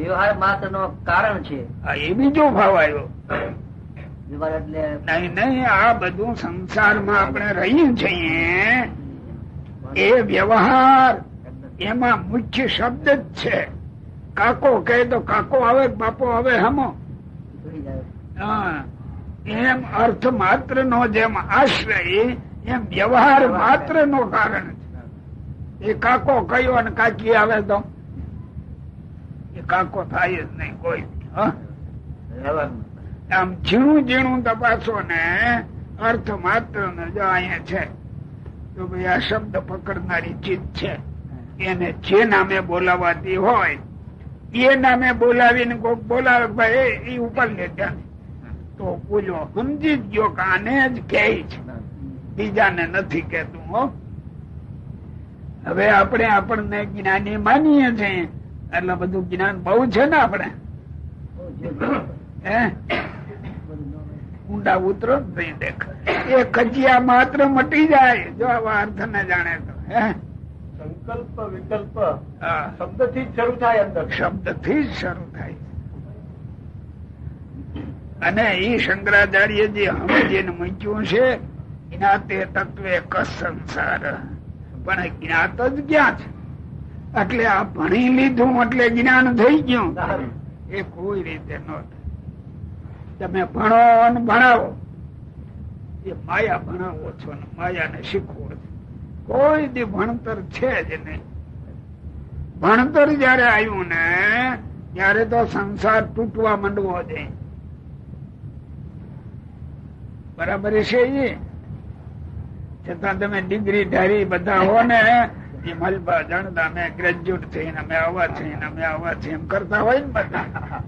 વ્યવહાર માત્ર નો કારણ છે. એ બીજો ભાવ આવ્યો. વ્યવહાર એટલે નહીં, આ બધું સંસારમાં આપણે રહીએ છીએ એ વ્યવહાર, એમાં મુખ્ય શબ્દ જ છે. કાકો કહે તો કાકો આવે, બાપો આવે, હમો. એમ અર્થ માત્ર નો જેમ આશ્રય, એમ વ્યવહાર માત્ર નો કારણ છે. એ કાકો કયો અને કાકી આવે તો એ કાકો થાય જ નહીં કોઈ. આમ ઝીણું ઝીણું તપાસો ને અર્થ માત્ર ને જો અહીંયા છે તો ભાઈ આ શબ્દ પકડનારી ચીજ છે, એને જે નામે બોલાવાતી હોય એ નામે બોલાવીને કોઈક બોલાવે, ભાઈ એ ઉપર લે ત્યાં તો પૂજો સમજી જ ગયો કે આને જ કહે છે, બીજાને નથી કેતું. હો, હવે આપણે આપણને જ્ઞાની માનીએ છીએ એટલે બધું જ્ઞાન બહુ છે ને આપણે. ઊંડા ઉતરો નહીં દેખાય. એ કજિયા માત્ર મટી જાય જો આવા અર્થ ને જાણે તો. સંકલ્પ વિકલ્પ શબ્દ થી જ શરૂ થાય, અંદર શબ્દ થી જ શરૂ થાય. અને એ શંકરાચાર્યજી સમજીને મૂક્યું છે જ્ઞાતે તત્વે કસ સંસાર, પણ જ્ઞાત જ ક્યાં છે? એટલે આ ભણી લીધું એટલે જ્ઞાન થઈ ગયું એ કોઈ રીતે ન થાય. તમે ભણો અને ભણાવો એ માયા ભણાવો છો ને માયાને શીખવો છો. કોઈ દી ભણતર છે જ નહીં. ભણતર જયારે આવ્યું ને ત્યારે તો સંસાર તૂટવા માંડવો છે. બરાબર છે એ. છતાં તમે ડિગ્રી ધારી બધા હો ને એ મલબા જાણતા અમે ગ્રેજ્યુએટ થઈને અમે આવા છીએ અમે આવા છીએ એમ કરતા હોય ને બધા.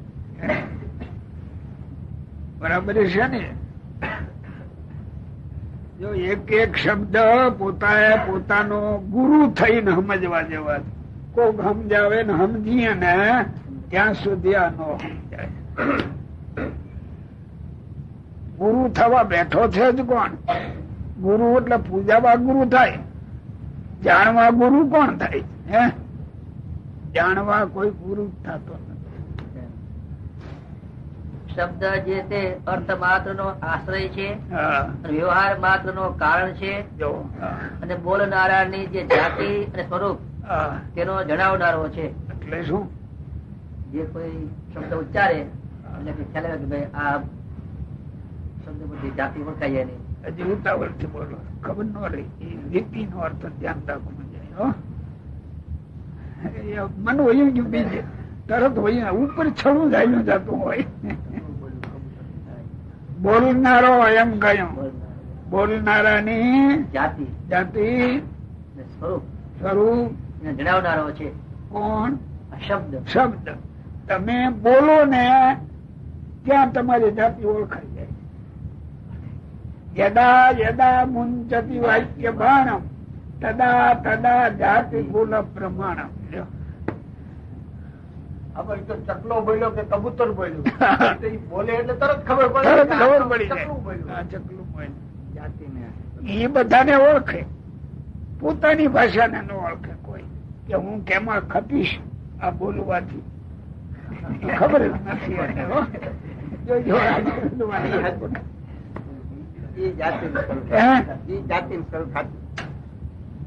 બરાબર છે ને. જો એક એક શબ્દ પોતાનો ગુરુ થઈને સમજવા જેવા. કોક સમજાવે ને સમજીએ ને ત્યાં સુધી આ નો સમજાય. ગુરુ થવા બેઠો છે જ કોણ? ગુરુ એટલે પૂજાવા ગુરુ થાય. જાણવા ગુરુ કોણ થાય? હે, જાણવા કોઈ ગુરુ થતો નથી. શબ્દ જે તે અર્થ માત્ર નો આશ્રય છે, વ્યવહાર માત્ર નો કારણ છે, અને બોલનારા ની જે જાતિ અને સ્વરૂપ તેનો જણાવનારો છે. એટલે શું? જે કોઈ શબ્દ ઉચ્ચારે એટલે કે ખ્યાલ આવે કે ભાઈ આ શબ્દ બધી જાતિ ઓળખાય જાય નહીં. હજી ઉતાવળ થી બોલો, ખબર ન રહી. લીટી નો અર્થ ધ્યાન રાખવું જોઈએ. મન વયું ગયું બીજે તરત હોય ઉપર છડું જાય જતું હોય. બોલનારો એમ કહ્યું. બોલનારાની જાતિ સ્વરૂપ જણાવનારો છે કોણ? શબ્દ. શબ્દ તમે બોલો ને ત્યાં તમારી જાતિ ઓળખાઈ જાય. યદા યદા મુંચતી વાક્ય બાણમ તદા તદા જાતિ કુલ પ્રમાણમ. ચકલો બોલ્યો કે કબૂતર બોલ્યું બોલે એટલે તરત ખબર પડી જાય. ચકલું બોલ્યું જાતિને એ બધાને ઓળખે. પોતાની ભાષાને ન ઓળખે કોઈ કે હું કેમાં ખપીશ આ બોલવાથી. ખબર જ નથી.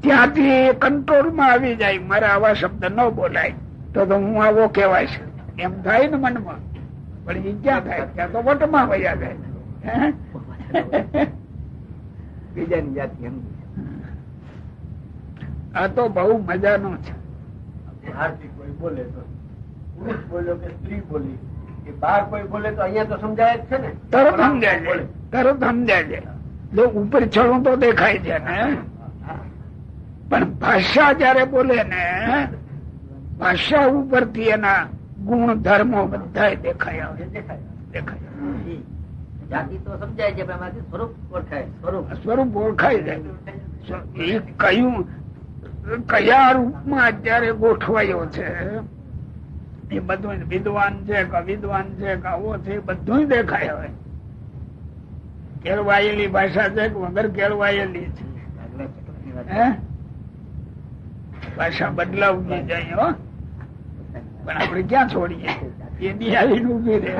ત્યાંથી કંટ્રોલ માં આવી જાય. મારે આવા શબ્દ ન બોલાય તો હું આવો કેવાય છે એમ થાય ને મનમાં. પણ એ ક્યાં થાય? ત્યાં તો વટમાં વયા જાય. બીજાની જાતિ. આ તો બહુ મજાનો છે. બહારથી કોઈ બોલે તો પુરુષ બોલ્યો કે સ્ત્રી બોલી એ બહાર કોઈ બોલે તો અહીંયા તો સમજાય જ છે ને. તરત સમજાય જાય. તરત સમજાય જાય. જો ઉપર ચડું તો દેખાય છે ને. પણ ભાષા જયારે બોલે ને ભાષા ઉપરથી એના ગુણ ધર્મો બધા દેખાય આવે. દેખાય. જાતિ તો સમજાય છે પણ એમાંથી સ્વરૂપ ઓળખાય. સ્વરૂપ ઓળખાય જાય. એ કયું કયા રૂપમાં અત્યારે ગોઠવાયો છે એ બધું વિદ્વાન છે કે વિદ્વાન છે કે આવો છે બધું દેખાય. હવે કેળવાયેલી ભાષા છે કે વગર કેળવાયેલી છે. ભાષા બદલાવવી જાય. હો પણ આપડે ક્યાં છોડીએ? એની આવીને ઉભી રહે.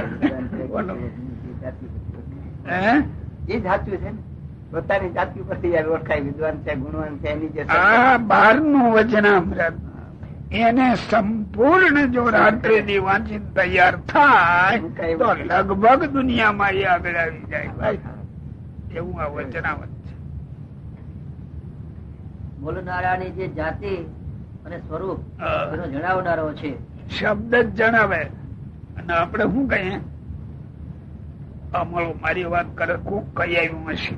એ જાત્યું છે ને પોતાની જાતિ પરથી ઓળખાય. વિદ્વાન છે, ગુણવાન છે. એની જે બહાર નું વચનામૃત એને સંપૂર્ણ જો રાત્રે દી વાંચી તૈયાર થાય તો લગભગ દુનિયામાં એ આગળ આવી જાય. ભાઈ એવું આ વચનામૃત છે. બોલનારાની જે જાતિ અને સ્વરૂપ એનો જણાવનારો છે. શબ્દ જ જણાવે. અને આપણે શું કહીએ? અમલો મારી વાત કરે કોક કહી આવ્યું હશે,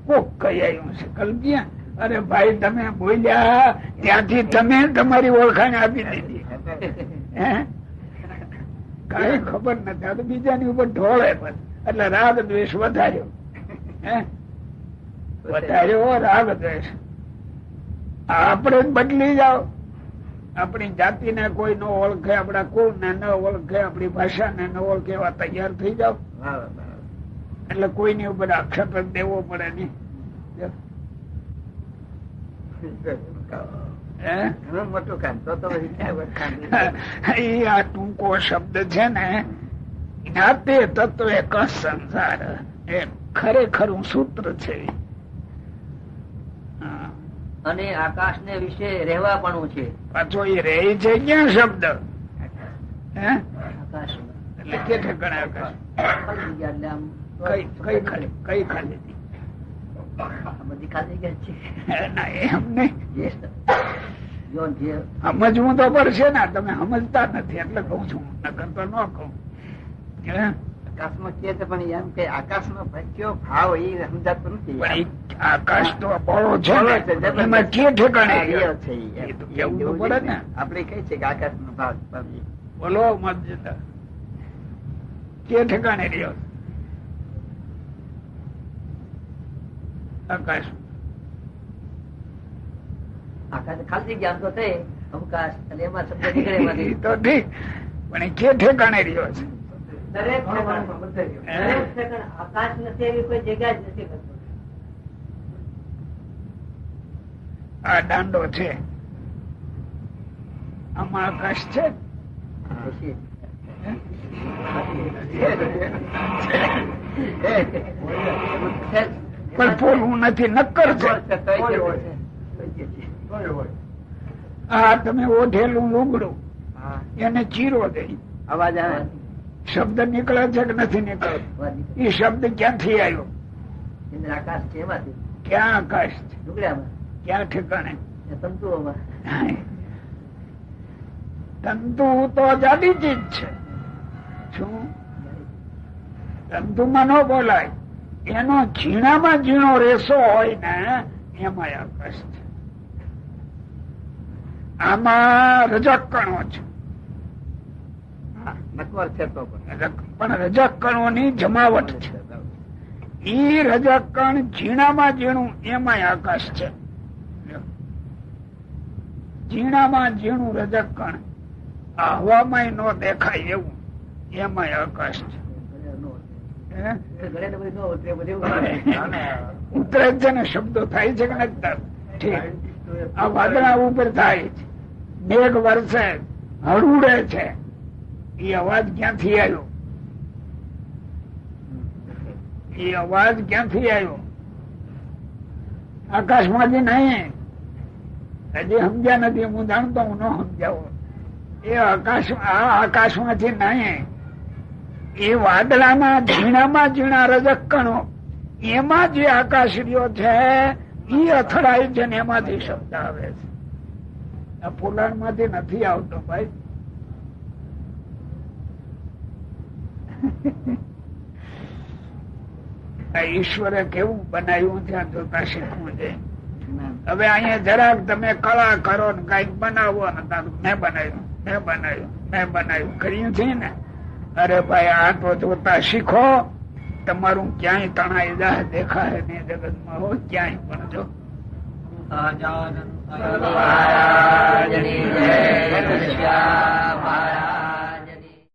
કોક કહી આવ્યું હશે. કલ્પ્યા અરે ભાઈ તમે બોલ્યા ત્યાંથી તમે તમારી ઓળખાણ આપી દીધી. કઈ ખબર નથી. આ તો બીજાની ઉપર ઢોળે એટલે રાગ દ્વેષ વધાર્યો. વધાર્યો રાગ દ્વેષ. આપણે જ બદલી જાઓ. આપણી જાતિને કોઈ ન ઓળખે, આપણા કુળ ને ન ઓળખે, આપણી ભાષા ને ન ઓળખે એવા તૈયાર થઈ જાઓ. એટલે કોઈની ઉપર આક્ષેપ દેવો પડે નહી. મોટું કામ તો આ ટૂંકો શબ્દ છે ને જ્ઞાતે તત્વ એક સંસાર એ ખરેખરું સૂત્ર છે. અને આકાશ ને વિશે રહેવા પણ છે. પાછો એ રહે છે ક્યાં શબ્દ? આકાશ એટલે કે ઠેકાણે આકાશ કઈ ખાલી આ બધી ખાલી ગયા છે ના એમ નહીં, જે જે સમજવું તો પડશે ને. તમે સમજતા નથી એટલે કઉ છું, નકર તો ન કહું. હે? આકાશમાં કે છે પણ એમ કે આકાશનો કયો ભાવ એ સમજાતું નથી. પણ ઈ આકાશ તો બળો છે બળો ને, છે, જબરદસ્ત. એમાં કે ઠેકાણે આ રહ્યો? રહ્યો છે ઈ એમ. એ તો એવું તો પડે ને. આપણે કઈ છે કે આકાશ નો ભાવ બોલો મત કે ઠેકાણે રહ્યો આકાશ? આકાશ ખાલી ગયા આમ તો થઈ અવકાશ અને એમાં શબ્દ નીકળે એમાંથી. ઈ તો ઠીક, પણ એ કે ઠેકાણે રહ્યો છે? દરેક આકાશ નથી એવી કોઈ જગ્યા જ નથી કરતો. આ દાંડો છે, આમાં આકાશ છે? પણ પોલું નથી, નક્કર છે. આ તમે ઓઢેલું લુગડું એને ચીરો દે, અવાજ આવે. શબ્દ નીકળે છે કે નથી નીકળતો? એ શબ્દ ક્યાંથી આવ્યો? ઇન્દ્ર આકાશ છે એમાંથી ક્યાં આકાશ છે? ઢુકડામાં ક્યાં ઠેકાણે? એ તંતુઓમાં. તંતુ તો જાડી ચીજ છે. શું તંતુમાં ન બોલાય? એનો ઝીણામાં ઝીણો રેસો હોય ને એમાં આકાશ છે. આમાં રજક કણો છે, નકવર છે તો પણ રજક કણો ની જમાવટ છે. ઈ રજક કણ ઝીણામાં ઝીણું એમાં આકાશ છે. ઝીણામાં ઝીણું રજક કણ હવામાં ન દેખાય એવું એમાં આકાશ છે. હે? ગળે ને બધું ન ઉતરે બધું. ઉતરે છે ને, શબ્દો થાય છે કે નથી થતા? ઠીક. આ વાદળા ઉપર થાય છે, મેઘ વરસે, હળુડે છે, એ અવાજ ક્યાંથી આવ્યો? એ અવાજ ક્યાંથી આવ્યો? આકાશમાંથી નહીં. હજી સમજ્યા નથી, હું જાણતો હું ન સમજાવો. એ આકાશમાંથી નહીં, એ વાદળામાં ઝીણામાં ઝીણા રજક કણો એમાં જે આકાશ રહ્યો છે એ અથડાય છે ને એમાંથી શબ્દ આવે છે. આ પોલાણ માંથી નથી આવતો ભાઈ. આ ઈશ્વરે કેવું બનાવ્યું ત્યાં જોતા શીખવું છે. હવે અહીંયા જરાક તમે કળા કરો ને કઈક બનાવો ને મેં બનાવ્યું કર્યું છે ને. અરે ભાઈ આ તો જોતા શીખો, તમારું ક્યાંય તણાઈ જાય દેખાય નહીં જગતમાં હો ક્યાંય પણ જો. મહારાજની જય.